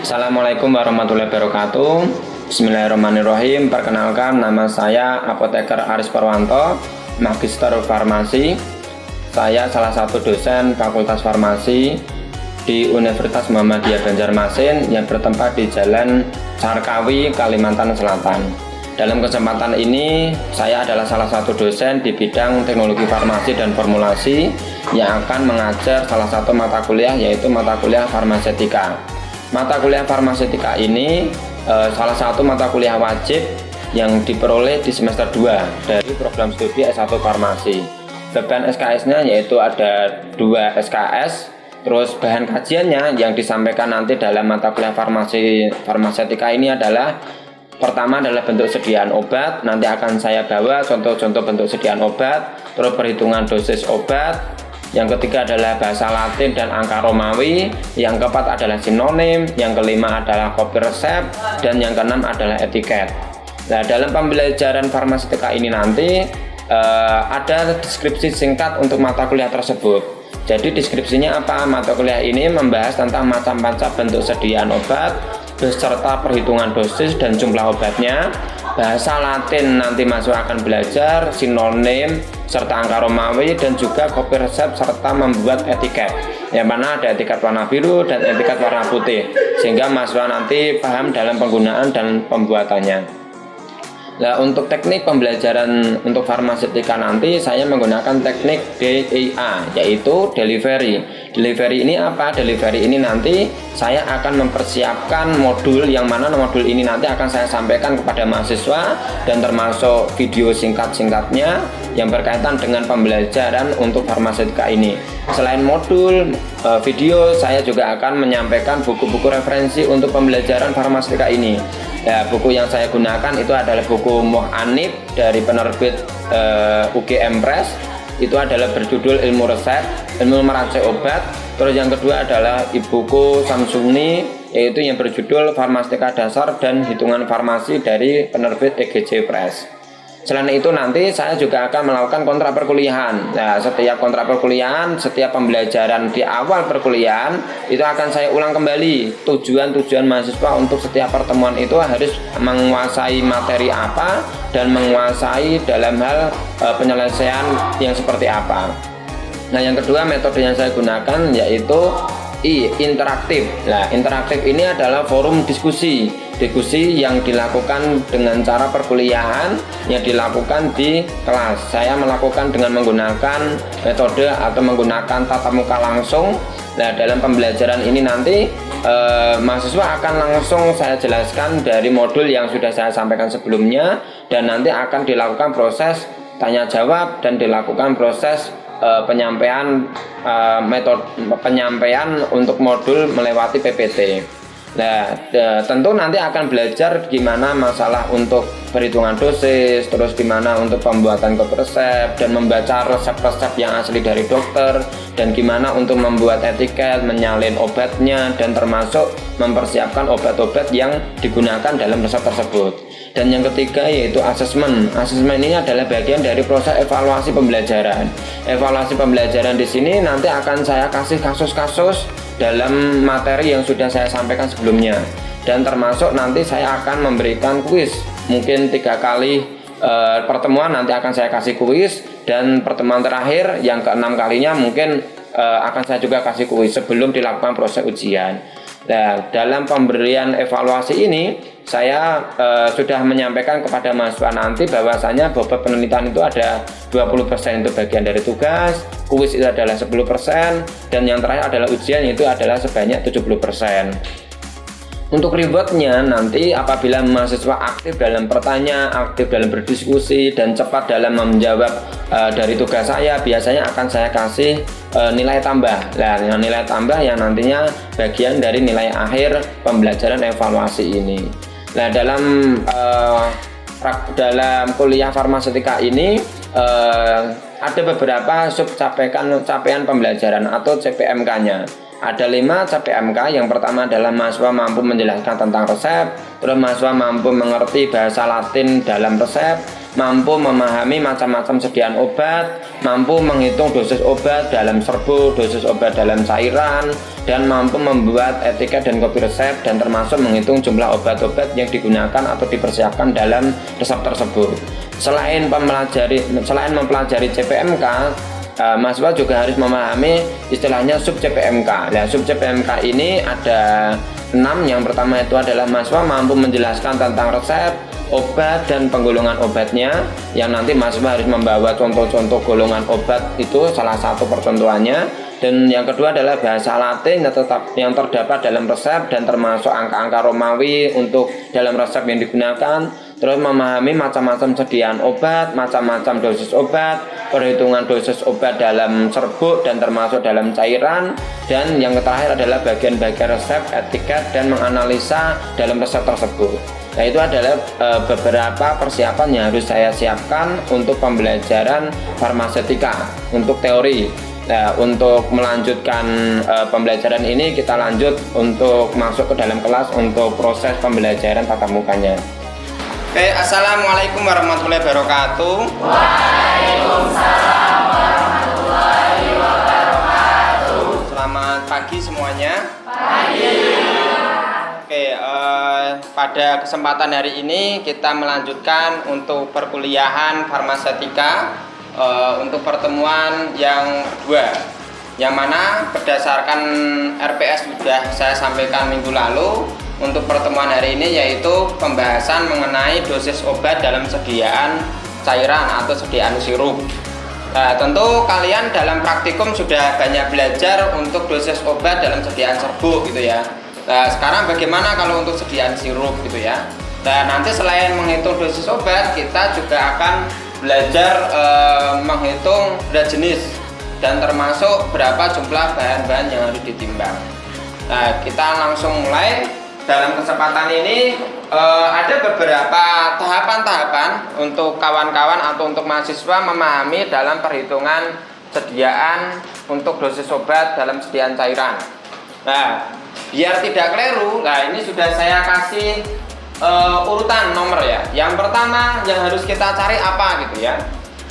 Assalamualaikum warahmatullahi wabarakatuh. Bismillahirrahmanirrahim. Perkenalkan, nama saya Apoteker Aris Purwanto, Magister Farmasi. Saya salah satu dosen Fakultas Farmasi di Universitas Muhammadiyah Banjarmasin yang bertempat di Jalan Sarkawi, Kalimantan Selatan. Dalam kesempatan ini, saya adalah salah satu dosen di bidang teknologi farmasi dan formulasi yang akan mengajar salah satu mata kuliah, yaitu mata kuliah farmasetika. Mata kuliah farmasetika ini salah satu mata kuliah wajib yang diperoleh di semester 2 dari program studi S1 Farmasi. Beban SKS-nya yaitu ada 2 SKS, terus bahan kajiannya yang disampaikan nanti dalam mata kuliah farmasetika ini adalah pertama adalah bentuk sediaan obat, nanti akan saya bawa contoh-contoh bentuk sediaan obat, terus perhitungan dosis obat. Yang ketiga adalah bahasa Latin dan angka Romawi, yang keempat adalah sinonim, yang kelima adalah kopi resep, dan yang keenam adalah etiket. Nah, dalam pembelajaran farmasetika ini nanti ada deskripsi singkat untuk mata kuliah tersebut. Jadi deskripsinya apa? Mata kuliah ini membahas tentang macam-macam bentuk sediaan obat beserta perhitungan dosis dan jumlah obatnya. Bahasa Latin nanti masuk akan belajar, sinonim serta angka Romawi, dan juga kopi resep serta membuat etiket, yang mana ada etiket warna biru dan etiket warna putih, sehingga mahasiswa nanti paham dalam penggunaan dan pembuatannya. Nah, untuk teknik pembelajaran untuk farmasetika nanti saya menggunakan teknik DIA, yaitu delivery. Delivery ini apa? Delivery ini nanti saya akan mempersiapkan modul, yang mana modul ini nanti akan saya sampaikan kepada mahasiswa dan termasuk video singkat-singkatnya yang berkaitan dengan pembelajaran untuk farmasetika ini. Selain modul video, saya juga akan menyampaikan buku-buku referensi untuk pembelajaran farmasetika ini. Ya, buku yang saya gunakan itu adalah buku Muhanib dari penerbit UGM Press. Itu adalah berjudul Ilmu Resep, Ilmu Meracik Obat. Terus yang kedua adalah buku Samsuni, yaitu yang berjudul Farmasetika Dasar dan Hitungan Farmasi dari penerbit EGJ Press. Selain itu nanti saya juga akan melakukan kontrak perkuliahan. Nah, setiap kontrak perkuliahan, setiap pembelajaran di awal perkuliahan itu akan saya ulang kembali. Tujuan mahasiswa untuk setiap pertemuan itu harus menguasai materi apa dan menguasai dalam hal penyelesaian yang seperti apa. Nah, yang kedua metode yang saya gunakan yaitu interaktif. Nah, interaktif ini adalah forum diskusi yang dilakukan dengan cara perkuliahan yang dilakukan di kelas. Saya melakukan dengan menggunakan metode atau menggunakan tatap muka langsung. Nah, dalam pembelajaran ini nanti mahasiswa akan langsung saya jelaskan dari modul yang sudah saya sampaikan sebelumnya, dan nanti akan dilakukan proses tanya jawab dan dilakukan proses penyampaian metode penyampaian untuk modul melewati PPT. Nah, tentu nanti akan belajar gimana masalah untuk perhitungan dosis, terus gimana untuk pembuatan kopi resep dan membaca resep-resep yang asli dari dokter, dan gimana untuk membuat etiket, menyalin obatnya, dan termasuk mempersiapkan obat-obat yang digunakan dalam resep tersebut. Dan yang ketiga yaitu asesmen. Asesmen ini adalah bagian dari proses evaluasi pembelajaran. Evaluasi pembelajaran di sini nanti akan saya kasih kasus-kasus dalam materi yang sudah saya sampaikan sebelumnya, dan termasuk nanti saya akan memberikan kuis. Mungkin 3 kali pertemuan nanti akan saya kasih kuis, dan pertemuan terakhir yang ke-6 kalinya mungkin akan saya juga kasih kuis sebelum dilakukan proses ujian. Nah, dalam pemberian evaluasi ini saya sudah menyampaikan kepada mahasiswa nanti bahwasanya bobot penelitian itu ada 20% itu bagian dari tugas, kuis itu adalah 10%, dan yang terakhir adalah ujian, itu adalah sebanyak 70%. Untuk rewardnya nanti apabila mahasiswa aktif dalam bertanya, aktif dalam berdiskusi, dan cepat dalam menjawab dari tugas saya, biasanya akan saya kasih nilai tambah. Nah, nilai tambah yang nantinya bagian dari nilai akhir pembelajaran evaluasi ini. Nah, dalam kuliah farmasetika ini ada beberapa sub capaian pembelajaran atau CPMK-nya. Ada 5 CPMK. Yang pertama adalah mahasiswa mampu menjelaskan tentang resep, terus mahasiswa mampu mengerti bahasa Latin dalam resep, mampu memahami macam-macam sediaan obat, mampu menghitung dosis obat dalam serbuk, dosis obat dalam cairan, dan mampu membuat etiket dan kopi resep, dan termasuk menghitung jumlah obat-obat yang digunakan atau dipersiapkan dalam resep tersebut. Selain mempelajari CPMK, mahasiswa juga harus memahami istilahnya sub CPMK. Nah, sub CPMK ini ada 6. Yang pertama itu adalah mahasiswa mampu menjelaskan tentang resep, obat, dan penggolongan obatnya, yang nanti mahasiswa harus membawa contoh-contoh golongan obat, itu salah satu percontohannya. Dan yang kedua adalah bahasa Latin yang terdapat dalam resep dan termasuk angka-angka Romawi untuk dalam resep yang digunakan. Terus memahami macam-macam sediaan obat, macam-macam dosis obat, perhitungan dosis obat dalam serbuk dan termasuk dalam cairan. Dan yang terakhir adalah bagian-bagian resep, etiket, dan menganalisa dalam resep tersebut. Nah, itu adalah beberapa persiapan yang harus saya siapkan untuk pembelajaran farmasetika untuk teori. Nah, untuk melanjutkan pembelajaran ini, kita lanjut untuk masuk ke dalam kelas untuk proses pembelajaran tatap mukanya. Oke, assalamualaikum warahmatullahi wabarakatuh. Waalaikumsalam warahmatullahi wabarakatuh. Selamat pagi semuanya. Pagi. Oke, pada kesempatan hari ini kita melanjutkan untuk perkuliahan farmasetika untuk pertemuan yang kedua, yang mana berdasarkan RPS sudah saya sampaikan minggu lalu. Untuk pertemuan hari ini yaitu pembahasan mengenai dosis obat dalam sediaan cairan atau sediaan sirup. Nah, tentu kalian dalam praktikum sudah banyak belajar untuk dosis obat dalam sediaan serbuk gitu ya. Nah, sekarang bagaimana kalau untuk sediaan sirup gitu ya. Nah, nanti selain menghitung dosis obat, kita juga akan belajar menghitung berat jenis dan termasuk berapa jumlah bahan-bahan yang harus ditimbang. Nah, kita langsung mulai. Dalam kesempatan ini ada beberapa tahapan-tahapan untuk kawan-kawan atau untuk mahasiswa memahami dalam perhitungan sediaan untuk dosis obat dalam sediaan cairan. Nah, biar tidak keliru, nah ini sudah saya kasih urutan nomor ya. Yang pertama yang harus kita cari apa gitu ya.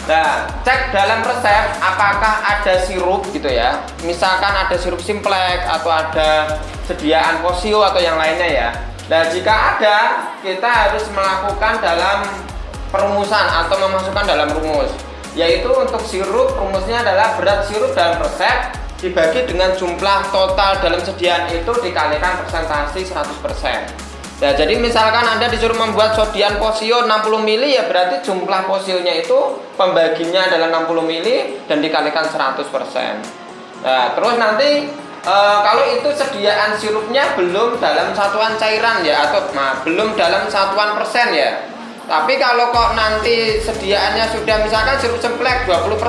Nah, cek dalam resep apakah ada sirup gitu ya. Misalkan ada sirup simplex atau ada sediaan posio atau yang lainnya ya. Nah, jika ada, kita harus melakukan dalam perumusan atau memasukkan dalam rumus. Yaitu untuk sirup, rumusnya adalah berat sirup dalam resep dibagi dengan jumlah total dalam sediaan itu dikalikan persentase 100%. Nah, jadi misalkan Anda disuruh membuat sodian posio 60 ml, ya berarti jumlah posionya itu pembaginya adalah 60 ml dan dikalikan 100%. Nah, terus nanti kalau itu sediaan sirupnya belum dalam satuan cairan ya, atau belum dalam satuan persen ya. Tapi kalau kok nanti sediaannya sudah misalkan sirup semplek 20%,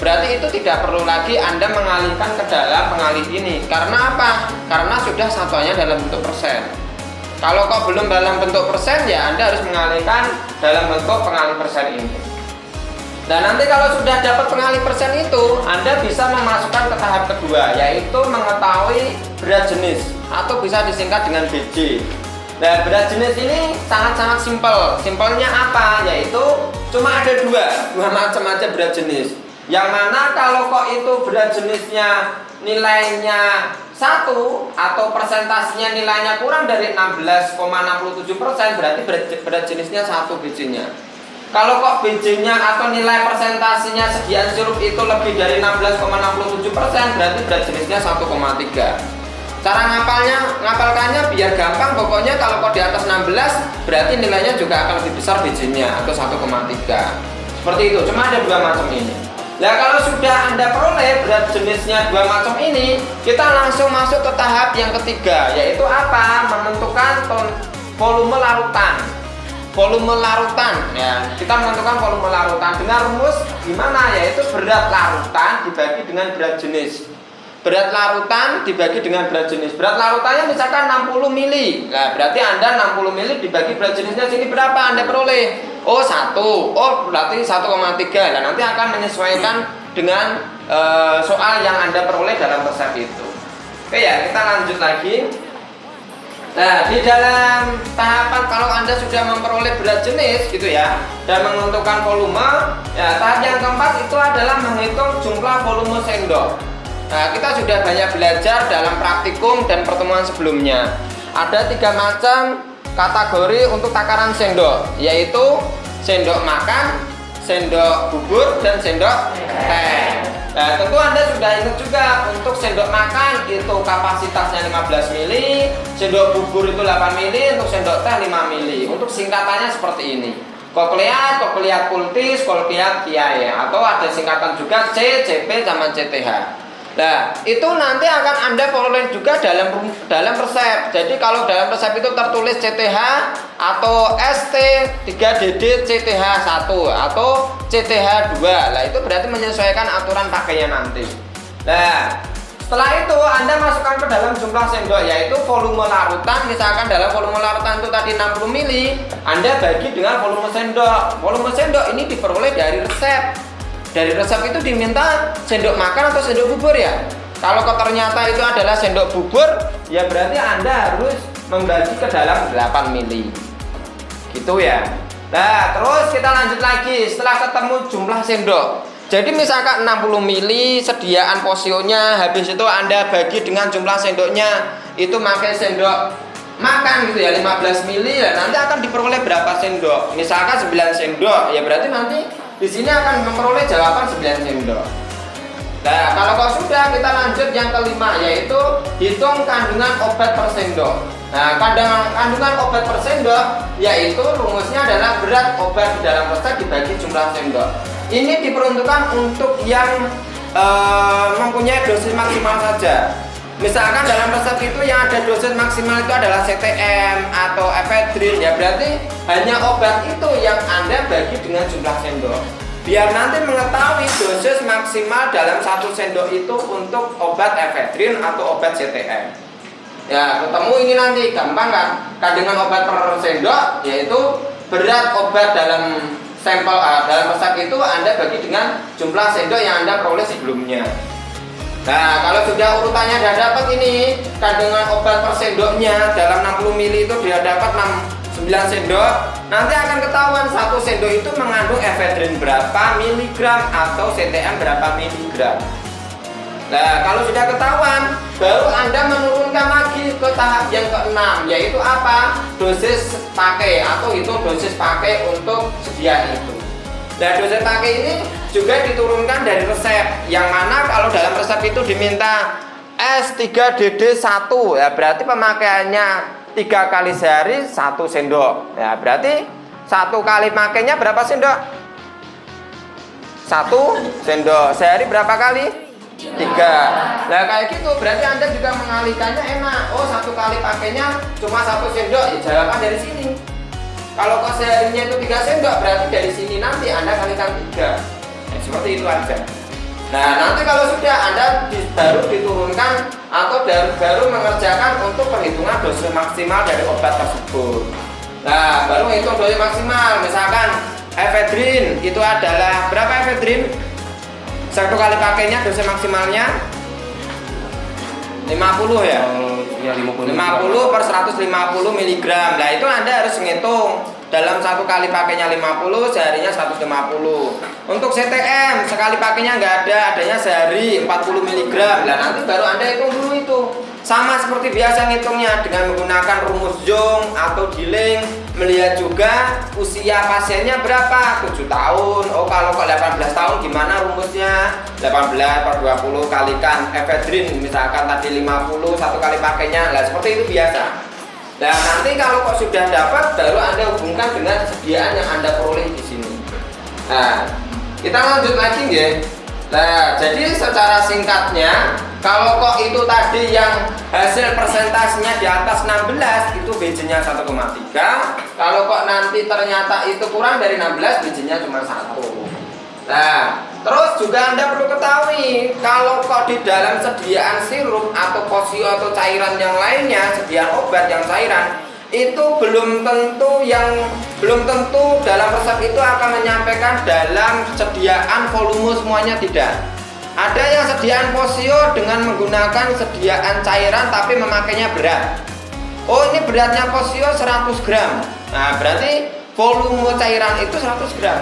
berarti itu tidak perlu lagi Anda mengalihkan ke dalam pengalih ini. Karena apa? Karena sudah satuannya dalam bentuk persen. Kalau kok belum dalam bentuk persen, ya Anda harus mengalihkan dalam bentuk pengalih persen ini. Dan nanti kalau sudah dapat pengalih persen itu, Anda bisa memasukkan ke tahap kedua, yaitu mengetahui berat jenis atau bisa disingkat dengan BJ. Nah, berat jenis ini sangat-sangat simpel. Simpelnya apa? Yaitu cuma ada dua macam aja berat jenis. Yang mana kalau kok itu berat jenisnya nilainya 1 atau persentasenya nilainya kurang dari 16,67%, berarti berat jenisnya 1 BJ-nya. Kalau kok BJ-nya atau nilai persentasenya sediaan sirup itu lebih dari 16,67%, berarti berat jenisnya 1,3. Cara ngapalkannya biar gampang, pokoknya kalau kok di atas 16 berarti nilainya juga akan lebih besar BJ-nya atau 1,3. Seperti itu, cuma ada dua macam ini. Nah, kalau sudah Anda peroleh berat jenisnya dua macam ini, kita langsung masuk ke tahap yang ketiga, yaitu apa? Menentukan volume larutan. Volume larutan, ya, kita menentukan volume larutan dengan rumus gimana? Yaitu berat larutan dibagi dengan berat jenis. Berat larutan dibagi dengan berat jenis. Berat larutannya misalkan 60 mili. Nah, berarti Anda 60 mili dibagi berat jenisnya sini berapa Anda peroleh? Oh, 1. Oh, berarti 1,3. Nah, nanti akan menyesuaikan dengan soal yang Anda peroleh dalam resep itu. Oke ya, kita lanjut lagi. Nah, di dalam tahapan kalau Anda sudah memperoleh berat jenis gitu ya dan menentukan volume, ya tahap yang keempat itu adalah menghitung jumlah volume sendok. Nah, kita sudah banyak belajar dalam praktikum dan pertemuan sebelumnya. Ada 3 macam kategori untuk takaran sendok, yaitu sendok makan, sendok bubur, dan sendok teh. Nah, tentu Anda sudah ingat juga untuk sendok makan itu kapasitasnya 15 mili, sendok bubur itu 8 mili, untuk sendok teh 5 mili. Untuk singkatannya seperti ini. Kokleat, kokleat kultis, kokleat kiai, atau ada singkatan juga C, CP, sama CTH. Nah, itu nanti akan Anda peroleh juga dalam resep. Jadi kalau dalam resep itu tertulis CTH atau ST 3DD CTH 1 atau CTH 2. Nah, itu berarti menyesuaikan aturan pakainya nanti. Nah, setelah itu Anda masukkan ke dalam jumlah sendok, yaitu volume larutan. Misalkan dalam volume larutan itu tadi 60 mili, Anda bagi dengan volume sendok. Volume sendok ini diperoleh dari resep. Dari resep itu diminta sendok makan atau sendok bubur ya. Kalau ternyata itu adalah sendok bubur, ya berarti Anda harus membagi ke dalam 8 mili. Gitu ya. Nah, terus kita lanjut lagi setelah ketemu jumlah sendok. Jadi misalkan 60 mili sediaan posionya, habis itu Anda bagi dengan jumlah sendoknya. Itu pakai sendok makan gitu ya, 15 mili, ya nanti akan diperoleh berapa sendok. Misalkan 9 sendok, ya berarti nanti di sini akan memperoleh jawaban 9 sendok. Nah, kalau kau sudah, kita lanjut yang kelima, yaitu hitung kandungan obat per sendok. Nah, kandungan obat per sendok, yaitu rumusnya adalah berat obat di dalam resep dibagi jumlah sendok. Ini diperuntukkan untuk yang mempunyai dosis maksimal saja. Misalkan dalam resep itu yang ada dosis maksimal itu adalah CTM atau efedrin, ya berarti hanya obat itu yang Anda bagi dengan jumlah sendok. Biar nanti mengetahui dosis maksimal dalam 1 sendok itu untuk obat efedrin atau obat CTM. Ya, ketemu ini nanti gampang kan? Kandungan obat per sendok yaitu berat obat dalam sampel dalam resep itu Anda bagi dengan jumlah sendok yang Anda peroleh sebelumnya. Nah, kalau sudah urutannya sudah dapat ini kandungan obat per sendoknya dalam 60 mili itu dia dapat 9 sendok. Nanti akan ketahuan 1 sendok itu mengandung efedrin berapa miligram atau CTM berapa miligram. Nah, kalau sudah ketahuan, baru Anda menurunkan lagi ke tahap yang ke-6, yaitu apa? Dosis pakai atau hitung dosis pakai untuk sediaan itu. Nah, dosis pakai ini juga diturunkan dari resep, yang mana kalau dalam resep itu diminta S3DD1, ya berarti pemakaiannya 3 kali sehari 1 sendok. Ya berarti 1 kali pakainya berapa sendok? 1 sendok. Sehari berapa kali? 3. Nah kayak gitu berarti Anda juga mengalihkannya enak. Oh, 1 kali pakainya cuma 1 sendok. Ya jawaban dari sini. Kalau kok seharinya itu 3 sendok, berarti dari sini nanti Anda kalikan 3. Seperti itu aja. Nah, nanti kalau sudah Anda baru diturunkan atau baru mengerjakan untuk perhitungan dosis maksimal dari obat tersebut. Nah, baru hitung dosis maksimal. Misalkan efedrin itu adalah berapa efedrin? 1 kali pakainya dosis maksimalnya 50 ya? Ya 50 per 150 mg. Nah, itu Anda harus menghitung. Dalam 1 kali pakainya 50, seharinya 150. Untuk CTM sekali pakainya nggak ada, adanya sehari 40 mg. Nah, nanti baru Anda hitung dulu itu. Sama seperti biasa ngitungnya dengan menggunakan rumus Young atau Dilling, melihat juga usia pasiennya berapa, 7 tahun. Oh, kalau kok 18 tahun gimana rumusnya? 18 per 20 kalikan efedrin misalkan tadi 50, 1 kali pakainya. Nah, seperti itu biasa. Nah, nanti kalau kok sudah dapat, baru Anda hubungkan dengan sediaan yang Anda peroleh di sini. Nah, kita lanjut lagi ya. Nah, jadi secara singkatnya, kalau kok itu tadi yang hasil persentasenya di atas 16, itu BJ-nya 1,3. Kalau kok nanti ternyata itu kurang dari 16, BJ-nya cuma 1. Nah, terus juga Anda perlu ketahui, kalau kok di dalam sediaan sirup atau posio atau cairan yang lainnya, sediaan obat yang cairan, itu belum tentu dalam resep itu akan menyampaikan dalam sediaan volume semuanya, tidak. Ada yang sediaan posio dengan menggunakan sediaan cairan tapi memakainya berat. oh ini beratnya posio 100 gram. Nah, berarti volume cairan itu 100 gram.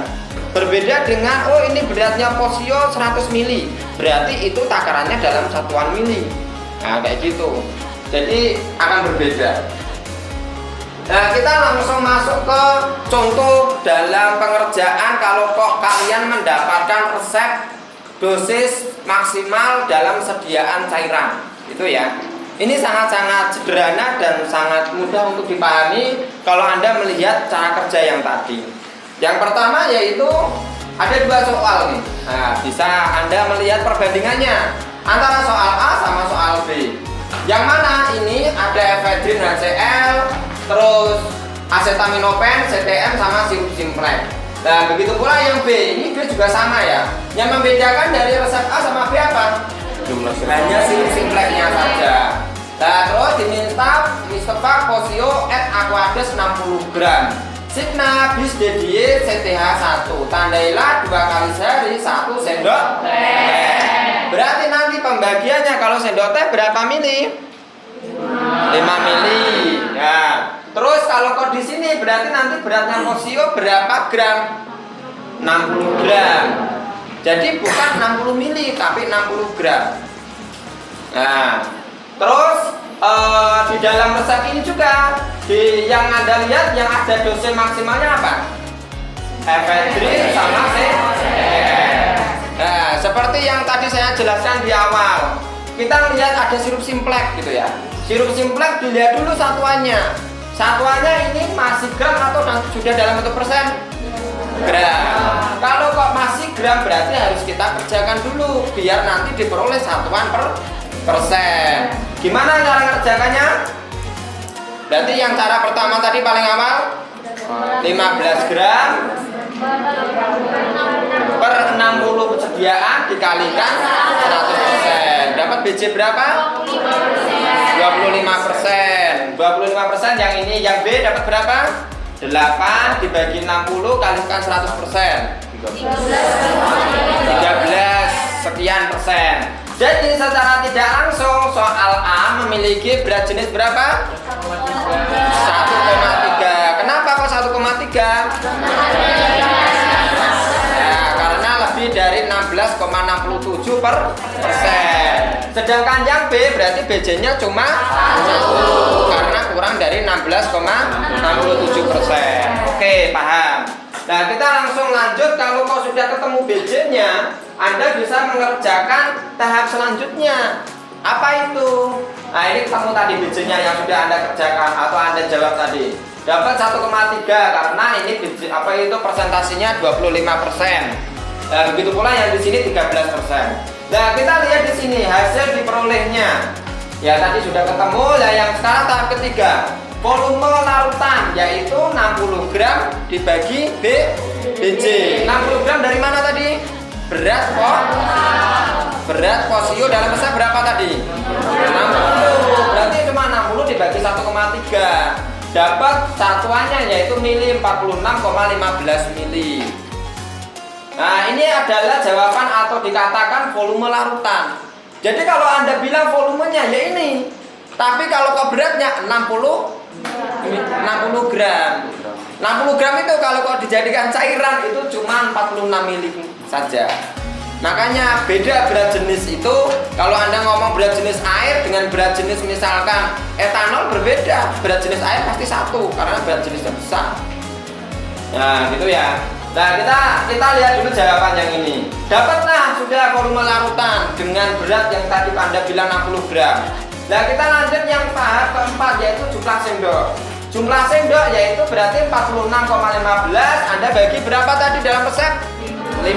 Berbeda dengan oh ini beratnya posio 100 mili. Berarti itu takarannya dalam satuan mili. Nah, kayak gitu. Jadi akan berbeda. Nah, kita langsung masuk ke contoh dalam pengerjaan kalau kok kalian mendapatkan resep dosis maksimal dalam sediaan cairan. Itu ya. Ini sangat-sangat sederhana dan sangat mudah untuk dipahami kalau Anda melihat cara kerja yang tadi. Yang pertama yaitu ada dua soal nih. Nah, bisa Anda melihat perbandingannya antara soal A sama soal B. Yang mana ini ada efedrin HCl, terus acetaminophen, CTM sama sirup simplex. Nah, begitu pula yang B, ini dia juga sama ya. Yang membedakan dari resep A sama B apa? Hanya sirup simplexnya saja. Nah, terus diminta Mistefak posio et aquades 60 gram. Signa bis dedie CTH 1. Tandailah 2 kali sehari 1 sendok teh. Berarti nanti pembagiannya kalau sendok teh berapa mili? 5 mili. Ya. Terus kalau kok di sini berarti nanti beratnya posio berapa gram? 60 gram. Jadi bukan 60 mili tapi 60 gram. Nah, terus di dalam resep ini juga yang Anda lihat yang ada dosis maksimalnya apa? Efedrin sama CTM. Nah, seperti yang tadi saya jelaskan di awal, kita lihat ada sirup simplex gitu ya. Sirup simplex dilihat dulu satuannya. Satuannya ini masih gram atau sudah dalam bentuk persen? Gram. Kalau kok masih gram berarti harus kita kerjakan dulu biar nanti diperoleh satuan per persen. Gimana cara ngerjakannya? Berarti yang cara pertama tadi paling awal 15 gram per 60 persediaan dikalikan 100%. Dapat BJ berapa? 25%. 25% yang ini, yang B dapat berapa? 8 dibagi 60 kalikan 100%. 13 sekian persen. Jadi secara tidak langsung soal A memiliki berat jenis berapa? 1,3. Kenapa kok 1,3? Ya, karena lebih dari 16,67%. Sedangkan yang B berarti BJ-nya cuma 1 karena kurang dari 16,67%. Oke, paham. Nah, kita langsung lanjut. Kalau kau sudah ketemu BJ-nya, Anda bisa mengerjakan tahap selanjutnya. Apa itu? Nah, ini ketemu tadi BJ-nya yang sudah Anda kerjakan atau Anda jawab tadi. Dapat 1,3 karena ini BJ, apa itu persentasinya 25%. Nah, begitu pula yang di sini 13%. Nah, kita lihat di sini hasil diperolehnya. Ya, tadi sudah ketemu. Nah, yang sekarang tahap ketiga. Volume larutan yaitu 60 gram dibagi BJ. 60 gram dari mana tadi? Berat posio dalam resep berapa tadi? 60. Berarti cuma 60 dibagi 1,3. Dapat satuannya yaitu mili 46,15 mili. Nah, ini adalah jawaban atau dikatakan volume larutan. Jadi kalau Anda bilang volumenya ya ini. Tapi kalau kok beratnya 60 gram. 60 gram itu kalau kok dijadikan cairan itu cuma 46 mili saja. Makanya beda berat jenis itu. Kalau Anda ngomong berat jenis air dengan berat jenis misalkan etanol berbeda. Berat jenis air pasti satu karena berat jenisnya besar. Nah, gitu ya. Nah, kita lihat dulu jawaban yang ini. Dapatlah sudah volume larutan dengan berat yang tadi Anda bilang 60 gram. Nah, kita lanjut yang tahap keempat yaitu jumlah sendok. Jumlah sendok yaitu berarti 46,15. Anda bagi berapa tadi dalam resep? 5.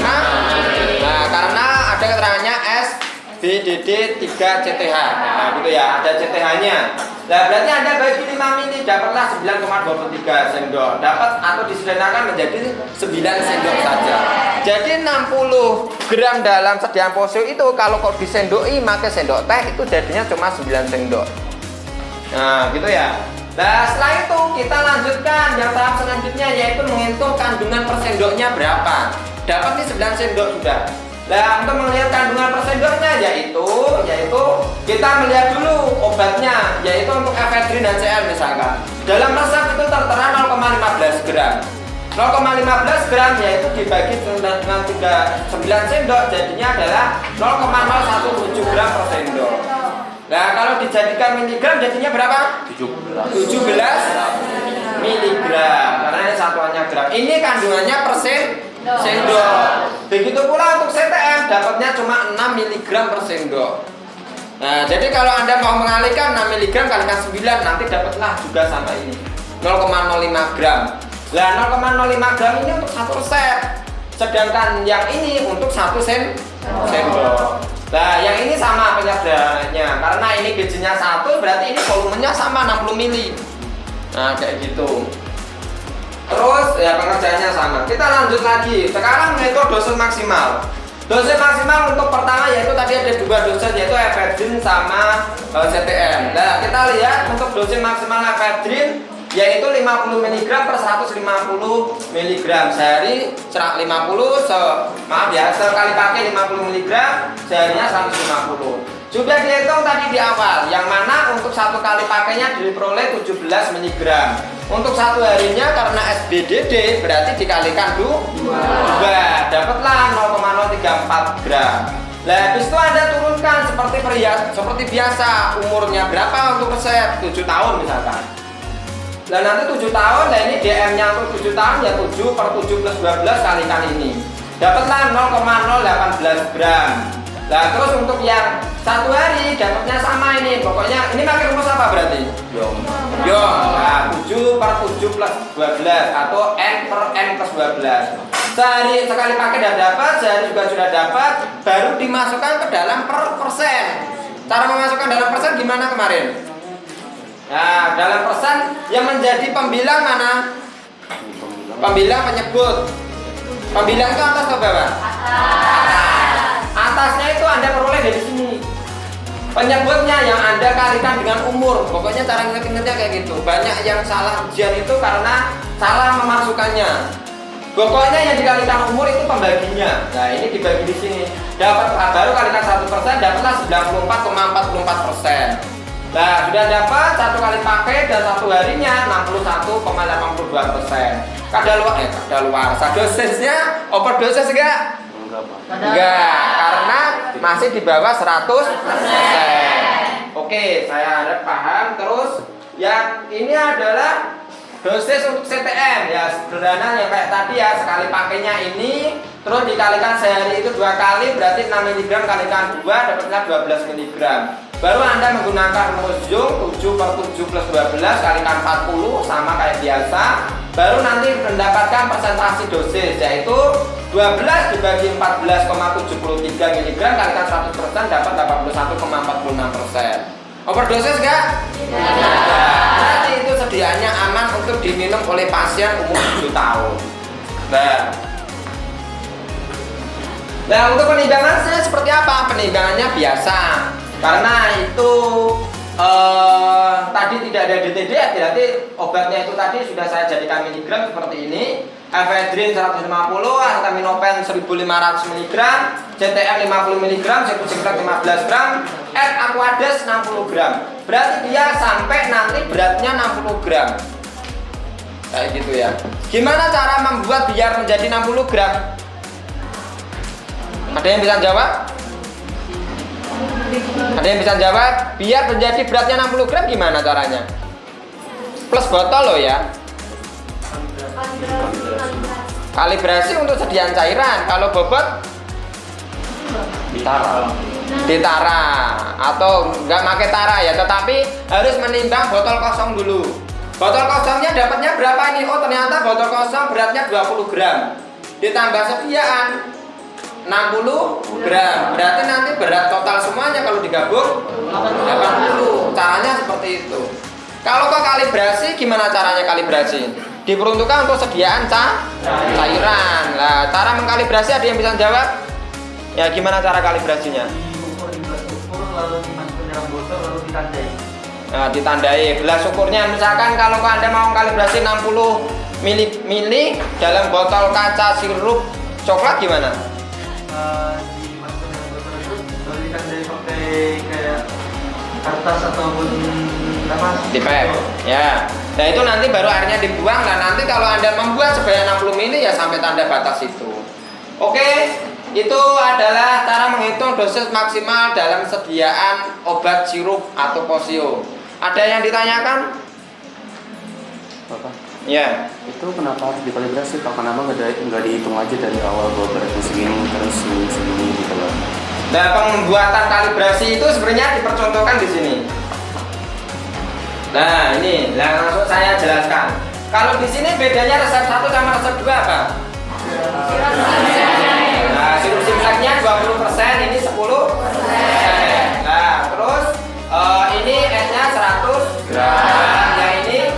Nah, karena ada keterangannya S BDD 3 CTH. Nah, gitu ya, ada CTH-nya. Nah, berarti Anda bagi 5 mili dapatlah 9,23 sendok. Dapat atau disederhanakan menjadi 9 sendok saja. Jadi 60 gram dalam sediaan posio itu kalau kok disendoi pakai sendok teh itu jadinya cuma 9 sendok. Nah, gitu ya. Nah, setelah itu kita lanjutkan yang tahap selanjutnya yaitu menghitung kandungan per sendoknya berapa. Dapat nih 9 sendok sudah. Nah, untuk melihat kandungan persendornya yaitu kita melihat dulu obatnya, yaitu untuk efedrin HCl misalkan. Dalam resep itu tertera 0,15 gram. 0,15 gram yaitu dibagi dengan 9 sendok jadinya adalah 0,017 gram per sendok. Nah, kalau dijadikan miligram jadinya berapa? 17 miligram karena ini satuannya gram. Ini kandungannya persen sendok. Begitu pula untuk CTM dapatnya cuma 6 mg per sendok. Nah, jadi kalau Anda mau mengalihkan 6 mg kalikan 9 nanti dapatlah juga sama ini 0,05 gram. Nah, 0,05 gram ini untuk satu resep. Sedangkan yang ini untuk 1 sendok. Nah, yang ini sama penyederhanaannya karena ini bijinya 1 berarti ini volumenya sama 60 ml. Nah, kayak gitu. Terus ya pengerjaannya sama. Kita lanjut lagi. Sekarang metode dosis maksimal. Dosis maksimal untuk pertama yaitu tadi ada 2 dosis yaitu efedrin sama CTM. Nah, kita lihat untuk dosis maksimal efedrin yaitu 50 mg per 150 mg sehari 50 maaf ya sekali pakai 50 mg seharinya 150. Sudah dihitung tadi di awal, yang mana untuk satu kali pakainya diperoleh 17 mg. Untuk satu harinya karena SBDD berarti dikalikan 2, dapatlah 0,034 gram. Nah, habis itu Anda turunkan seperti biasa umurnya berapa untuk resep 7 tahun misalkan. Nah, nanti 7 tahun, nah ini DM-nya untuk 7 tahun ya 7 per 7 plus 12 kalikan ini. Dapatlah 0,018 gram. Nah, terus untuk yang satu hari dapatnya sama ini. Pokoknya ini pakai rumus apa berarti? Yong. Nah, 7 per 7 plus 12 atau N per N plus 12. Sehari sekali pakai sudah dapat, sehari juga sudah dapat, baru dimasukkan ke dalam persen. Cara memasukkan dalam persen gimana kemarin? Nah, dalam persen yang menjadi pembilang mana? Pembilang penyebut. Pembilang itu atas atau bawah? Atasnya itu Anda peroleh dari sini. Penyebutnya yang Anda kalikan dengan umur. Pokoknya cara ngingetnya kayak gitu. Banyak yang salah ujian itu karena salah memasukkannya. Pokoknya yang dikalikan umur itu pembaginya. Nah, ini dibagi di sini. Dapat baru kalikan 1%, dapatlah 94,44%. Nah, sudah dapat satu kali pakai dan satu harinya 61,82%. Kadaluarsa dosisnya overdosis enggak? Enggak, karena masih di bawah 100%. Oke, saya harap paham. Terus yang ini adalah dosis untuk CTM ya, sederhana yang kayak tadi ya, sekali pakainya ini terus dikalikan sehari itu 2 kali berarti 6 mg kalikan 2 dapatnya 12 mg. Baru Anda menggunakan rumus Young 7 per 7 plus 12 kalikan 40 sama kayak biasa. Baru nanti mendapatkan persentase dosis yaitu 12 dibagi 14,73 mg kalikan 100% dapat 81,46%. Overdosis enggak? Berarti itu sediaannya aman untuk diminum oleh pasien umur 7 tahun. Nah, untuk penimbangannya seperti apa? Penimbangannya biasa. Karena itu tadi tidak ada DTD, berarti obatnya itu tadi sudah saya jadikan miligram seperti ini. Efedrin 150, acetaminophen 1500 mg, CTM 50 mg, Sebucicleb 15 gram, Aquades 60 gram. Berarti dia sampai nanti beratnya 60 gram. Kayak gitu ya. Gimana cara membuat biar menjadi 60 gram? Ada yang bisa jawab? Ada yang bisa jawab? Biar menjadi beratnya 60 gram gimana caranya? Plus botol loh ya. Kalibrasi untuk sediaan cairan. Kalau bobot ditara atau nggak pakai tara ya, tetapi harus menimbang botol kosong dulu. Botol kosongnya dapatnya berapa nih? Oh, ternyata botol kosong beratnya 20 gram. Ditambah sediaan 60 gram. Berarti nanti berat total semuanya kalau digabung 80. Caranya seperti itu. Kalau ke kalibrasi gimana caranya kalibrasi? Diperuntukkan untuk sediaan cairan. Nah, cara mengkalibrasi ada yang bisa jawab? Ya, gimana cara kalibrasinya? Lalu dimasukkan dalam botol lalu ditandai. Nah, ditandai gelas ukurnya. Misalkan kalau Anda mau kalibrasi 60 ml dalam botol kaca sirup coklat gimana? kertas ataupun apa? Di pack. Ya. Nah itu nanti baru airnya dibuang. Nah nanti kalau Anda membuat sebanyak 60 ml ya sampai tanda batas itu. Oke, itu adalah cara menghitung dosis maksimal dalam sediaan obat sirup atau posio. Ada yang ditanyakan? Bapak, Ya. itu kenapa harus dikalibrasi? Pak, kenapa nggak dihitung aja dari awal bahwa beratnya segini terus segini gitu loh? Nah, pembuatan kalibrasi itu sebenarnya dipercontohkan di sini. Nah, ini, langsung saya jelaskan. Kalau di sini bedanya resep 1 sama resep 2 apa? Nah, sirup Simleknya 20%, ini 10%. Nah, terus ini S-nya 100 gram, yang ini.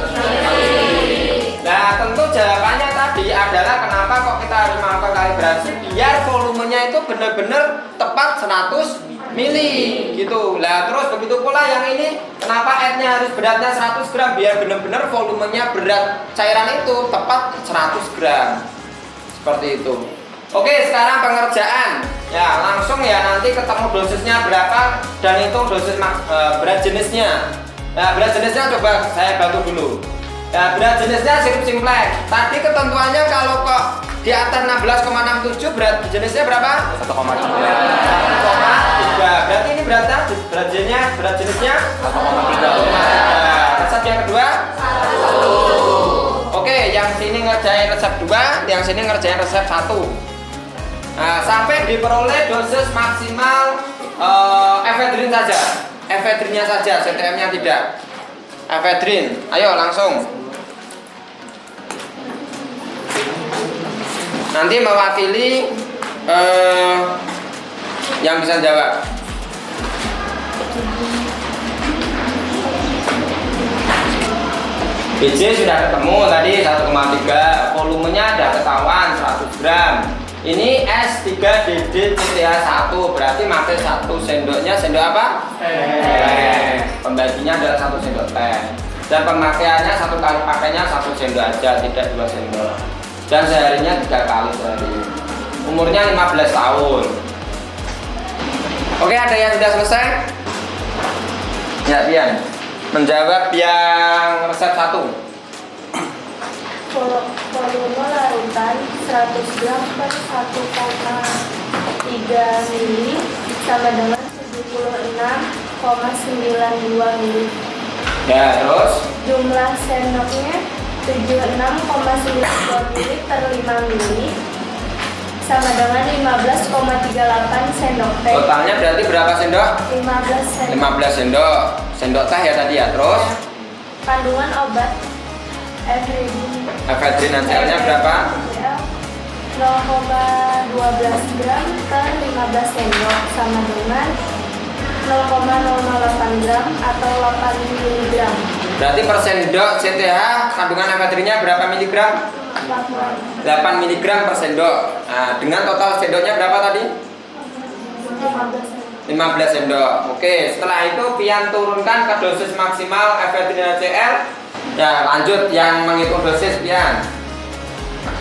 Nah, tentu jawabannya tadi adalah kenapa kok kita harus melakukan kalibrasi biar volumenya itu benar-benar tepat 100 mili gitu. Nah, terus begitu pula yang ini, kenapa S-nya harus beratnya 100 gram biar benar-benar volumenya berat cairan itu tepat 100 gram. Seperti itu. Oke, sekarang pengerjaan. Ya, langsung ya nanti ketemu dosisnya berapa dan hitung dosis berat jenisnya. Nah, berat jenisnya coba saya bantu dulu. Ya, berat jenisnya sirup Simlek. Tadi ketentuannya kalau kok di atas 16,67 berat jenisnya berapa? 1,3. 1,3. Berarti ini beratnya berat jenisnya 1,3. Resep yang kedua? 1. Oke, yang sini ngerjain resep 2, yang sini ngerjain resep 1. Nah, sampai diperoleh dosis maksimal efedrin saja. Efedrinnya saja, CTM-nya tidak. Efedrin, ayo langsung. Nanti mewakili yang bisa jawab. BJ sudah ketemu tadi 1,3, volumenya ada ketahuan 100 gram. Ini S3DD CTA1, berarti pakai 1 sendoknya, sendok apa? Teh. Pembaginya adalah 1 sendok teh. Dan pemakaiannya 1 kali pakainya 1 sendok aja, tidak 2 sendok. Dan seharinya 3 kali sehari. Umurnya 15 tahun. Oke, ada yang sudah selesai? Ya, Pian. Menjawab yang resep 1. Volume larutan 100 gram per 1,3 mili sama dengan 76,92 mili. Ya, terus? Jumlah sendoknya 76,92 mili per 5 mili sama dengan 15,38 sendok teh. Totalnya berarti berapa sendok? 15 sendok. 15 sendok. Sendok teh ya tadi ya, terus? Kandungan obat Efedrin NaCl-nya berapa? 0,12 gram per 15 sendok sama dengan 0,008 gram atau 8 mg. Berarti per sendok CTH kandungan efedrinnya berapa miligram? 8 mg per sendok. Nah, dengan total sendoknya berapa tadi? 15 sendok. Oke, setelah itu Pian turunkan ke dosis maksimal efedrin NaCl. Ya, lanjut yang menghitung dosis Pian.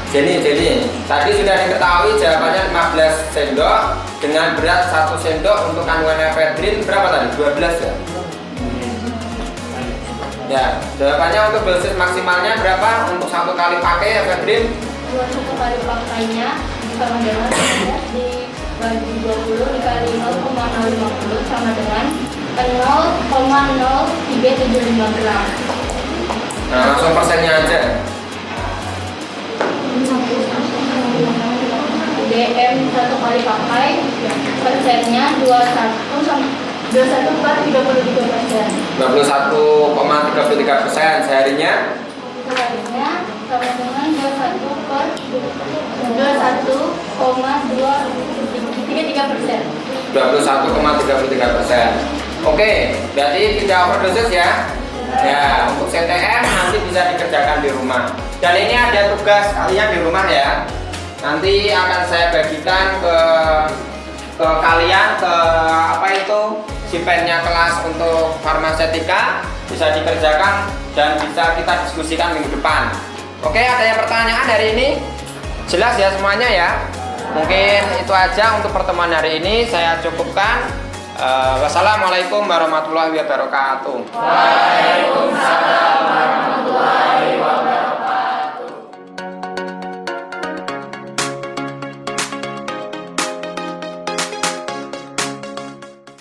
Jadi tadi sudah diketahui jawabannya 15 sendok dengan berat 1 sendok untuk kandungan efedrin berapa tadi? 12 ya? Ya, jawabannya untuk dosis maksimalnya berapa untuk 1 kali pakai efedrin? 1 kali pakainya sama dengan dibagi 20 dikali 0,050 sama dengan 0,0375 gram. Nah, langsung persennya aja. DM 1 kali pakai persennya 21 per 33%. 21,33%. Seharinya Seharinya sama dengan 21 per 21,33%. 21,33%. Oke, berarti tidak overdosis ya. Ya, untuk CTM nanti bisa dikerjakan di rumah. Dan ini ada tugas kalian di rumah ya. Nanti akan saya bagikan ke kalian ke apa itu sipennya kelas untuk farmasetika, bisa dikerjakan dan bisa kita diskusikan minggu depan. Oke, ada yang pertanyaan hari ini? Jelas ya semuanya ya? Mungkin itu aja untuk pertemuan hari ini, saya cukupkan. Wassalamualaikum warahmatullahi wabarakatuh. Waalaikumsalam warahmatullahi